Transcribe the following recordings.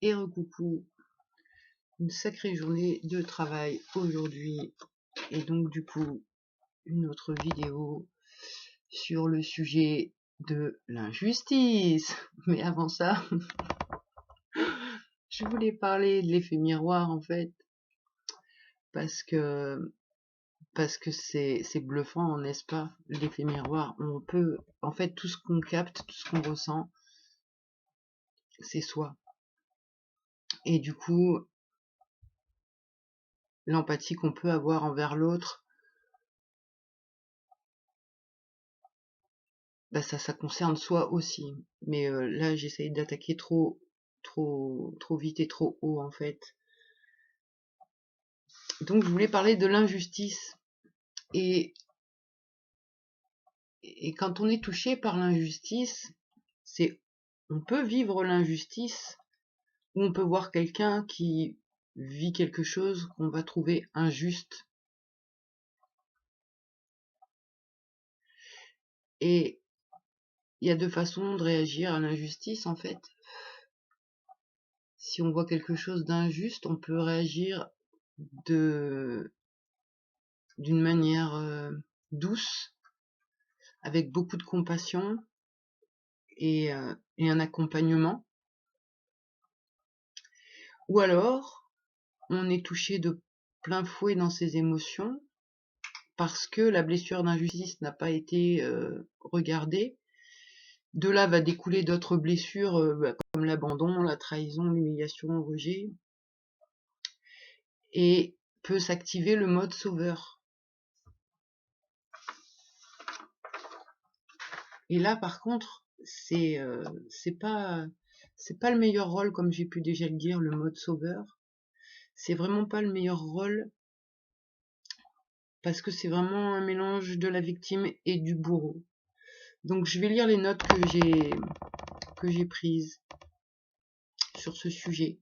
Et recoucou, une sacrée journée de travail aujourd'hui et donc du coup une autre vidéo sur le sujet de l'injustice. Mais avant ça, je voulais parler de l'effet miroir en fait parce que c'est bluffant, n'est-ce pas? L'effet miroir, on peut en fait tout ce qu'on capte, tout ce qu'on ressent, c'est soi. Et du coup, l'empathie qu'on peut avoir envers l'autre, bah ça concerne soi aussi. Mais là, j'essaye d'attaquer trop vite et trop haut en fait. Donc je voulais parler de l'injustice. Et, et quand on est touché par l'injustice, on peut vivre l'injustice ou on peut voir quelqu'un qui vit quelque chose qu'on va trouver injuste. Et il y a deux façons de réagir à l'injustice en fait. Si on voit quelque chose d'injuste, on peut réagir d'une manière douce, avec beaucoup de compassion et un accompagnement. Ou alors, on est touché de plein fouet dans ses émotions parce que la blessure d'injustice n'a pas été regardée. De là va découler d'autres blessures comme l'abandon, la trahison, l'humiliation, le rejet. Et peut s'activer le mode sauveur. Et là, par contre, c'est pas le meilleur rôle, comme j'ai pu déjà le dire, le mode sauveur. C'est vraiment pas le meilleur rôle parce que c'est vraiment un mélange de la victime et du bourreau. Donc je vais lire les notes que j'ai prises sur ce sujet.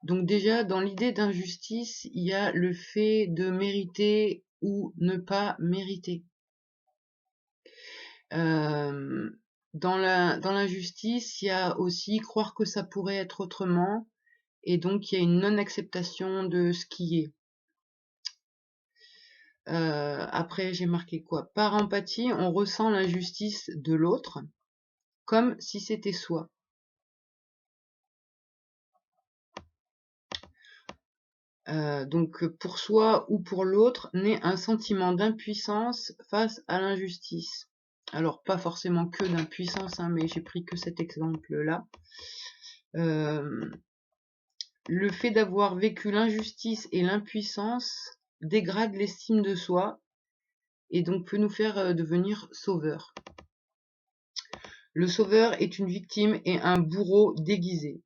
Donc déjà, dans l'idée d'injustice, il y a le fait de mériter ou ne pas mériter. Dans l'injustice, il y a aussi croire que ça pourrait être autrement, et donc il y a une non-acceptation de ce qui est. Après, j'ai marqué quoi? Par empathie, on ressent l'injustice de l'autre comme si c'était soi. Donc pour soi ou pour l'autre, naît un sentiment d'impuissance face à l'injustice. Alors pas forcément que d'impuissance, hein, mais j'ai pris que cet exemple-là. Le fait d'avoir vécu l'injustice et l'impuissance dégrade l'estime de soi et donc peut nous faire devenir sauveurs. Le sauveur est une victime et un bourreau déguisé.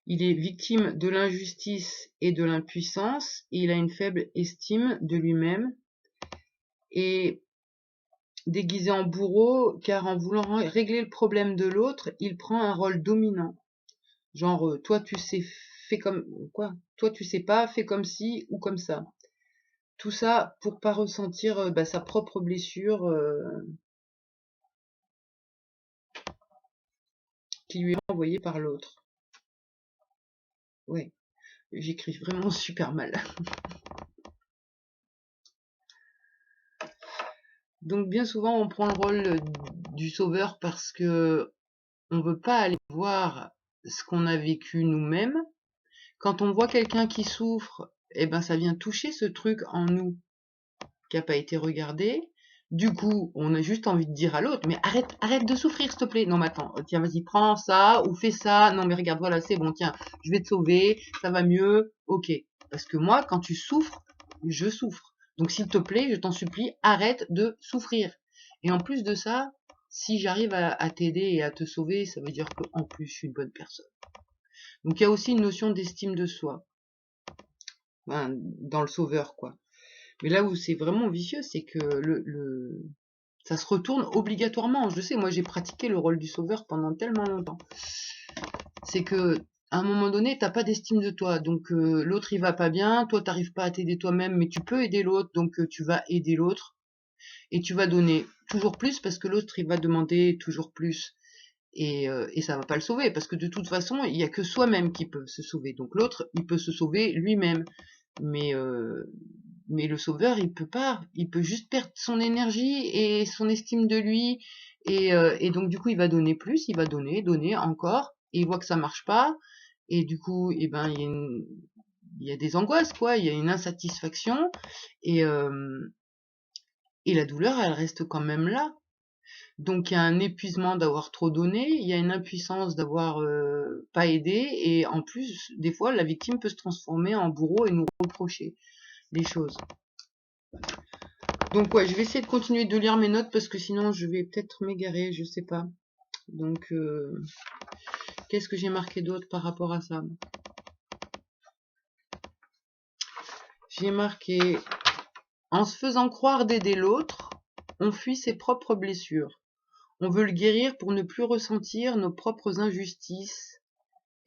Il est victime de l'injustice et de l'impuissance et il a une faible estime de lui-même et déguisé en bourreau car en voulant régler le problème de l'autre, il prend un rôle dominant. Genre, toi tu sais, fais comme quoi? Toi tu sais pas, fais comme ci ou comme ça. Tout ça pour pas ressentir sa propre blessure qui lui est envoyée par l'autre. Ouais, j'écris vraiment super mal. Donc bien souvent on prend le rôle du sauveur parce que on veut pas aller voir ce qu'on a vécu nous-mêmes. Quand on voit quelqu'un qui souffre, eh ben ça vient toucher ce truc en nous qui a pas été regardé. Du coup, on a juste envie de dire à l'autre, mais arrête de souffrir, s'il te plaît. Non, mais attends, tiens, vas-y, prends ça, ou fais ça. Non, mais regarde, voilà, c'est bon, tiens, je vais te sauver, ça va mieux, ok. Parce que moi, quand tu souffres, je souffre. Donc, s'il te plaît, je t'en supplie, arrête de souffrir. Et en plus de ça, si j'arrive à t'aider et à te sauver, ça veut dire qu'en plus, je suis une bonne personne. Donc, il y a aussi une notion d'estime de soi. Enfin, dans le sauveur, quoi. Mais là où c'est vraiment vicieux, c'est que ça se retourne obligatoirement. Je sais, moi j'ai pratiqué le rôle du sauveur pendant tellement longtemps. C'est que à un moment donné, t'as pas d'estime de toi, donc l'autre il va pas bien, toi t'arrives pas à t'aider toi-même, mais tu peux aider l'autre, donc tu vas aider l'autre et tu vas donner toujours plus parce que l'autre il va demander toujours plus. et ça va pas le sauver, parce que de toute façon, il y a que soi-même qui peut se sauver. Donc l'autre, il peut se sauver lui-même. Mais, mais le sauveur, il peut pas. Il peut juste perdre son énergie et son estime de lui. Et donc, du coup, il va donner plus, il va donner encore. Et il voit que ça marche pas. Et du coup, eh ben, il y a des angoisses, quoi. Il y a une insatisfaction. Et, et la douleur, elle reste quand même là. Donc il y a un épuisement d'avoir trop donné, il y a une impuissance d'avoir pas aidé, et en plus, des fois, la victime peut se transformer en bourreau et nous reprocher des choses. Donc ouais, je vais essayer de continuer de lire mes notes parce que sinon je vais peut-être m'égarer, je sais pas. Donc qu'est-ce que j'ai marqué d'autre par rapport à ça? J'ai marqué: en se faisant croire d'aider l'autre, on fuit ses propres blessures. On veut le guérir pour ne plus ressentir nos propres injustices.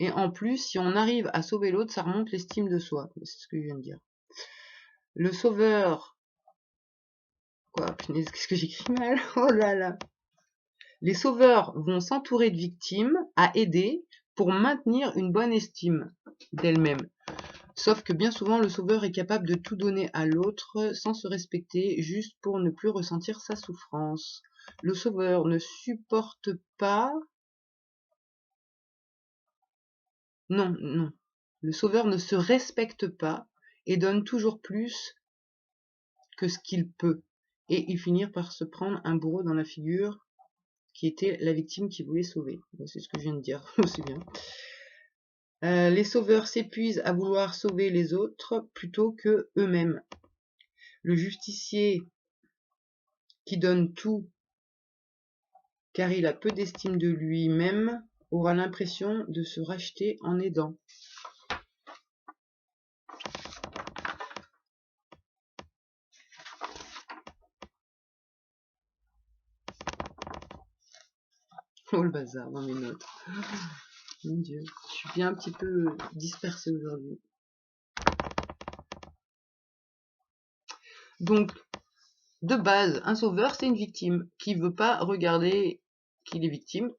Et en plus, si on arrive à sauver l'autre, ça remonte l'estime de soi. C'est ce que je viens de dire. Le sauveur... Quoi, punaise, qu'est-ce que j'écris mal? Oh là là. Les sauveurs vont s'entourer de victimes à aider pour maintenir une bonne estime d'elles-mêmes. Sauf que bien souvent, le sauveur est capable de tout donner à l'autre sans se respecter, juste pour ne plus ressentir sa souffrance. Le sauveur ne supporte pas... Non, non. Le sauveur ne se respecte pas et donne toujours plus que ce qu'il peut. Et ils finirent par se prendre un bourreau dans la figure qui était la victime qui voulait sauver. C'est ce que je viens de dire, c'est bien. Les sauveurs s'épuisent à vouloir sauver les autres plutôt que eux-mêmes. Le justicier qui donne tout car il a peu d'estime de lui-même aura l'impression de se racheter en aidant. Oh le bazar dans mes notes. Mon Dieu, je suis bien un petit peu dispersée aujourd'hui. Donc, de base, un sauveur, c'est une victime qui veut pas regarder qu'il est victime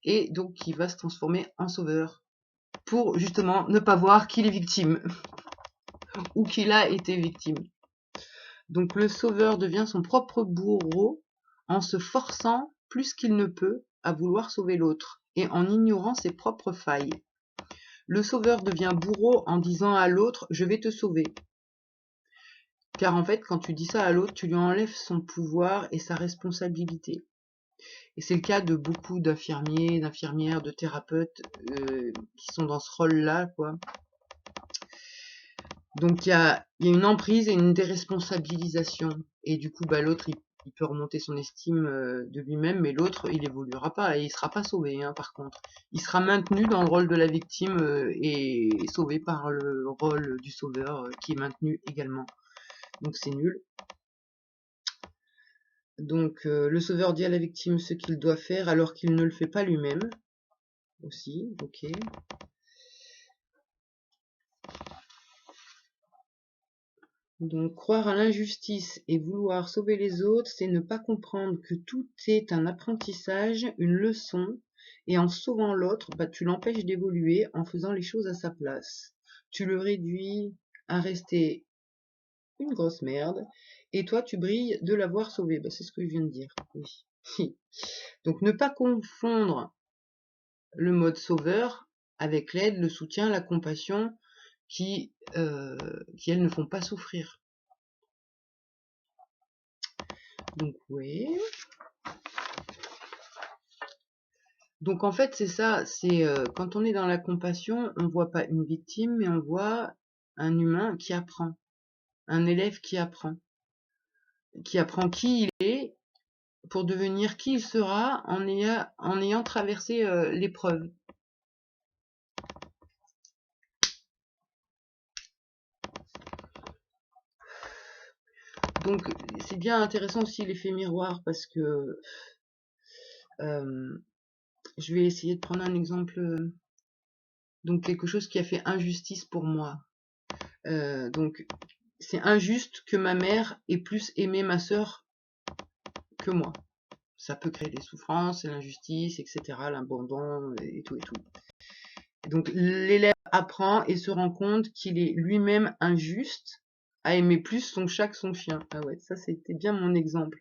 et donc qui va se transformer en sauveur pour justement ne pas voir qu'il est victime ou qu'il a été victime. Donc le sauveur devient son propre bourreau en se forçant plus qu'il ne peut à vouloir sauver l'autre et en ignorant ses propres failles. Le sauveur devient bourreau en disant à l'autre « je vais te sauver ». Car en fait, quand tu dis ça à l'autre, tu lui enlèves son pouvoir et sa responsabilité. Et c'est le cas de beaucoup d'infirmiers, d'infirmières, de thérapeutes qui sont dans ce rôle-là, quoi. Donc il y a une emprise et une déresponsabilisation. Et du coup, bah, l'autre, il peut remonter son estime de lui-même, mais l'autre, il évoluera pas et il sera pas sauvé, hein, par contre. Il sera maintenu dans le rôle de la victime et sauvé par le rôle du sauveur qui est maintenu également. Donc c'est nul. Donc le sauveur dit à la victime ce qu'il doit faire alors qu'il ne le fait pas lui-même. Aussi, ok. Donc croire à l'injustice et vouloir sauver les autres, c'est ne pas comprendre que tout est un apprentissage, une leçon, et en sauvant l'autre, bah, tu l'empêches d'évoluer en faisant les choses à sa place. Tu le réduis à rester une grosse merde, et toi tu brilles de l'avoir sauvé. Bah, c'est ce que je viens de dire. Oui. Donc ne pas confondre le mode sauveur avec l'aide, le soutien, la compassion qui elles ne font pas souffrir. Donc oui. Donc en fait c'est ça, c'est quand on est dans la compassion, on voit pas une victime, mais on voit un humain qui apprend, un élève qui apprend qui il est pour devenir qui il sera en ayant traversé l'épreuve. Donc c'est bien intéressant aussi l'effet miroir parce que je vais essayer de prendre un exemple, donc quelque chose qui a fait injustice pour moi. Donc c'est injuste que ma mère ait plus aimé ma sœur que moi. ça peut créer des souffrances, l'injustice, etc., l'abandon, et tout et tout. Donc l'élève apprend et se rend compte qu'il est lui-même injuste à aimer plus son chat que son chien. Ah ouais, ça c'était bien mon exemple.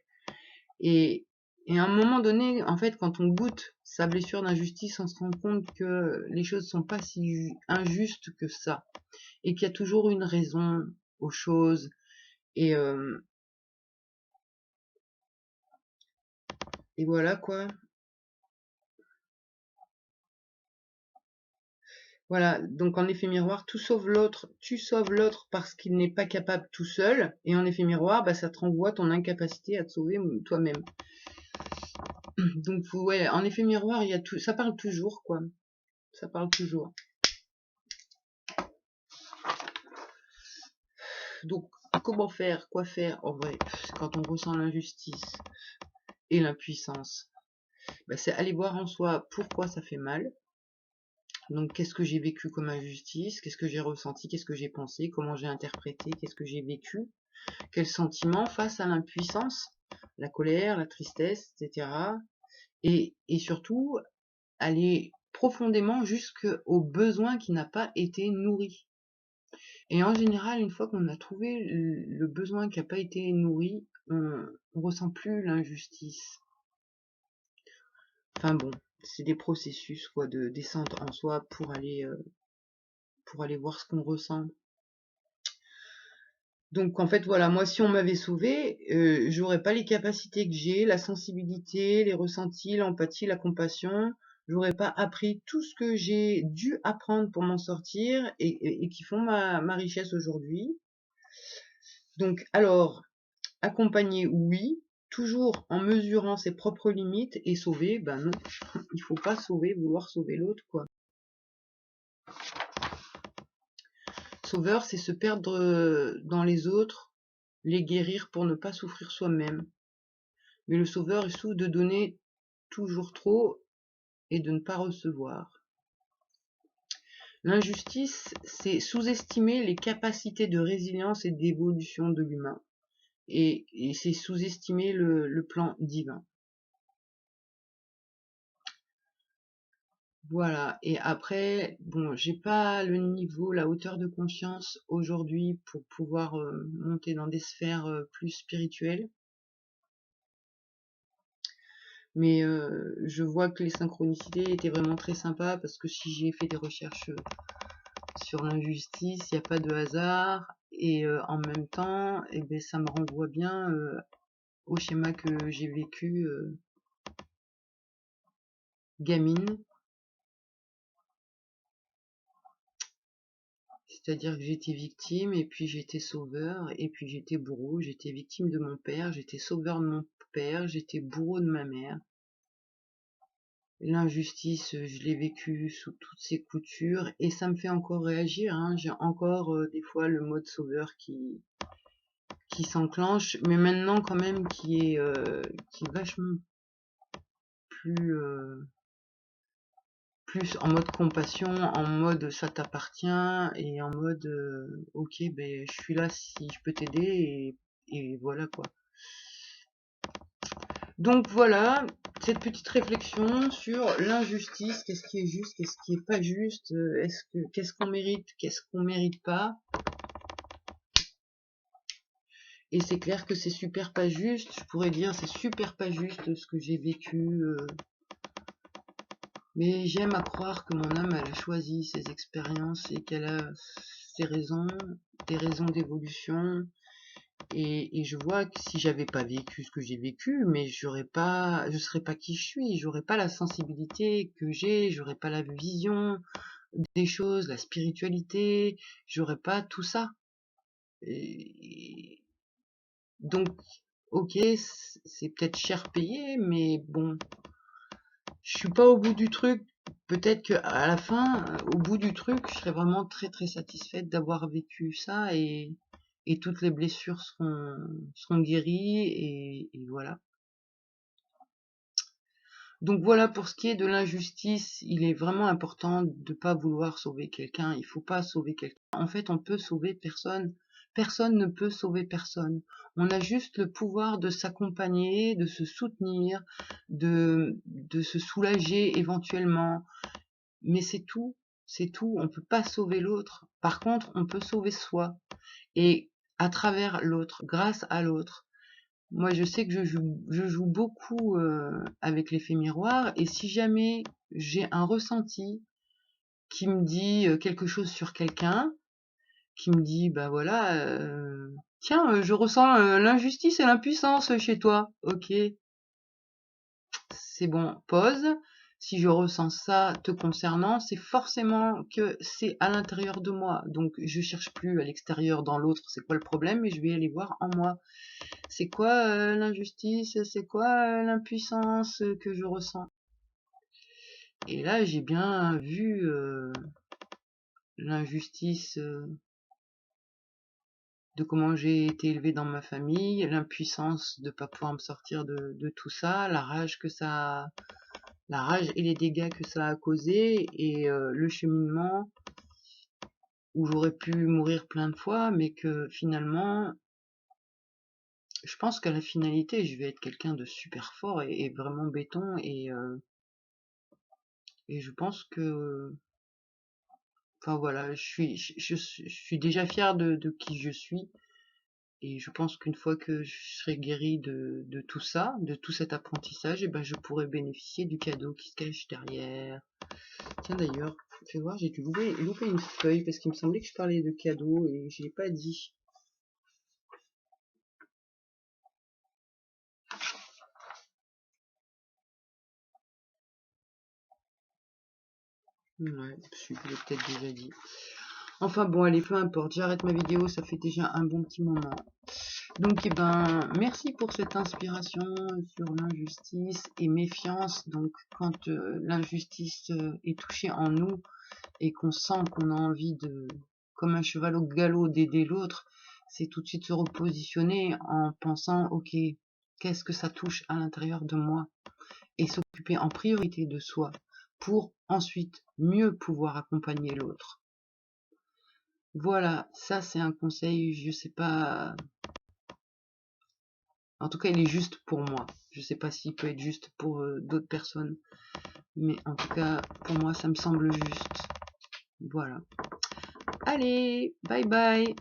Et à un moment donné, en fait, quand on goûte sa blessure d'injustice, on se rend compte que les choses sont pas si injustes que ça, et qu'il y a toujours une raison aux choses. Et voilà quoi. Voilà, donc en effet miroir, tout sauve l'autre, tu sauves l'autre parce qu'il n'est pas capable tout seul, et en effet miroir, bah, ça te renvoie ton incapacité à te sauver toi-même. Donc ouais, en effet miroir, il y a tout, ça parle toujours, quoi. Ça parle toujours. Donc, comment faire, quoi faire, en vrai, quand on ressent l'injustice et l'impuissance, bah, c'est aller voir en soi pourquoi ça fait mal. Donc, qu'est-ce que j'ai vécu comme injustice, qu'est-ce que j'ai ressenti, qu'est-ce que j'ai pensé, comment j'ai interprété, qu'est-ce que j'ai vécu, quel sentiment face à l'impuissance, la colère, la tristesse, etc. Et surtout, aller profondément jusqu'au besoin qui n'a pas été nourri. Et en général, une fois qu'on a trouvé le besoin qui n'a pas été nourri, on ressent plus l'injustice. Enfin bon, c'est des processus quoi de descente en soi pour aller voir ce qu'on ressent. Donc en fait voilà, moi si on m'avait sauvé, j'aurais pas les capacités que j'ai, la sensibilité, les ressentis, l'empathie, la compassion. J'aurais pas appris tout ce que j'ai dû apprendre pour m'en sortir et qui font ma richesse aujourd'hui. Donc alors, accompagner, oui, toujours en mesurant ses propres limites, et sauver, ben non, il faut pas sauver, vouloir sauver l'autre, quoi. Sauveur, c'est se perdre dans les autres, les guérir pour ne pas souffrir soi-même. Mais le sauveur est sous de donner toujours trop et de ne pas recevoir. L'injustice, c'est sous-estimer les capacités de résilience et d'évolution de l'humain. Et c'est sous-estimer le plan divin. Voilà, et après, bon, j'ai pas le niveau, la hauteur de conscience aujourd'hui pour pouvoir monter dans des sphères plus spirituelles. Mais je vois que les synchronicités étaient vraiment très sympas parce que si j'ai fait des recherches sur l'injustice, il n'y a pas de hasard. Et en même temps, eh ben, ça me renvoie bien au schéma que j'ai vécu gamine. C'est-à-dire que j'étais victime, et puis j'étais sauveur, et puis j'étais bourreau, j'étais victime de mon père, j'étais sauveur de mon père, j'étais bourreau de ma mère. L'injustice, je l'ai vécue sous toutes ses coutures, et ça me fait encore réagir, hein. J'ai encore des fois le mode sauveur qui s'enclenche, mais maintenant quand même qui est vachement plus en mode compassion, en mode ça t'appartient, et en mode ok, ben je suis là si je peux t'aider, et voilà quoi. Donc voilà, cette petite réflexion sur l'injustice, qu'est-ce qui est juste, qu'est-ce qui est pas juste, qu'est-ce qu'on mérite, qu'est-ce qu'on mérite pas. Et c'est clair que c'est super pas juste, je pourrais dire c'est super pas juste ce que j'ai vécu, mais j'aime à croire que mon âme elle a choisi ses expériences et qu'elle a ses raisons, des raisons d'évolution. Et je vois que si j'avais pas vécu ce que j'ai vécu, mais je serais pas qui je suis, j'aurais pas la sensibilité que j'ai, j'aurais pas la vision des choses, la spiritualité, j'aurais pas tout ça. Et donc, ok, c'est peut-être cher payé, mais bon, je suis pas au bout du truc. Peut-être que à la fin, au bout du truc, je serais vraiment très très satisfaite d'avoir vécu ça, et toutes les blessures seront guéries, et voilà. Donc voilà, pour ce qui est de l'injustice, il est vraiment important de pas vouloir sauver quelqu'un. Il faut pas sauver quelqu'un. En fait, on peut sauver personne. personne ne peut sauver personne. On a juste le pouvoir de s'accompagner, de se soutenir, de se soulager éventuellement. Mais c'est tout, c'est tout. On peut pas sauver l'autre. Par contre, on peut sauver soi. Et à travers l'autre, grâce à l'autre. Moi, je sais que je joue beaucoup avec l'effet miroir. Et si jamais j'ai un ressenti qui me dit quelque chose sur quelqu'un, qui me dit, bah voilà, tiens, je ressens l'injustice et l'impuissance chez toi. Ok, c'est bon, pause. Si je ressens ça te concernant, c'est forcément que c'est à l'intérieur de moi. Donc, je cherche plus à l'extérieur dans l'autre, c'est quoi le problème, mais je vais aller voir en moi. C'est quoi l'injustice, c'est quoi l'impuissance que je ressens. Et là, j'ai bien vu l'injustice de comment j'ai été élevée dans ma famille, l'impuissance de pas pouvoir me sortir de tout ça, la rage et les dégâts que ça a causé, et le cheminement où j'aurais pu mourir plein de fois, mais que finalement, je pense qu'à la finalité, je vais être quelqu'un de super fort et vraiment béton, et je pense que, enfin voilà, je suis déjà fière de qui je suis. Et je pense qu'une fois que je serai guérie de tout ça, de tout cet apprentissage, et ben je pourrai bénéficier du cadeau qui se cache derrière. Tiens d'ailleurs, fais voir, j'ai dû louper une feuille parce qu'il me semblait que je parlais de cadeau et je l'ai pas dit. Ouais, je l'ai peut-être déjà dit. Enfin bon, allez, peu importe, j'arrête ma vidéo, ça fait déjà un bon petit moment. Donc, eh ben, merci pour cette inspiration sur l'injustice et méfiance. Donc, quand l'injustice est touchée en nous et qu'on sent qu'on a envie de, comme un cheval au galop, d'aider l'autre, c'est tout de suite se repositionner en pensant, ok, qu'est-ce que ça touche à l'intérieur de moi? Et s'occuper en priorité de soi pour ensuite mieux pouvoir accompagner l'autre. Voilà, ça c'est un conseil, je sais pas, en tout cas il est juste pour moi. Je sais pas s'il peut être juste pour d'autres personnes, mais en tout cas pour moi ça me semble juste. Voilà. Allez, bye bye.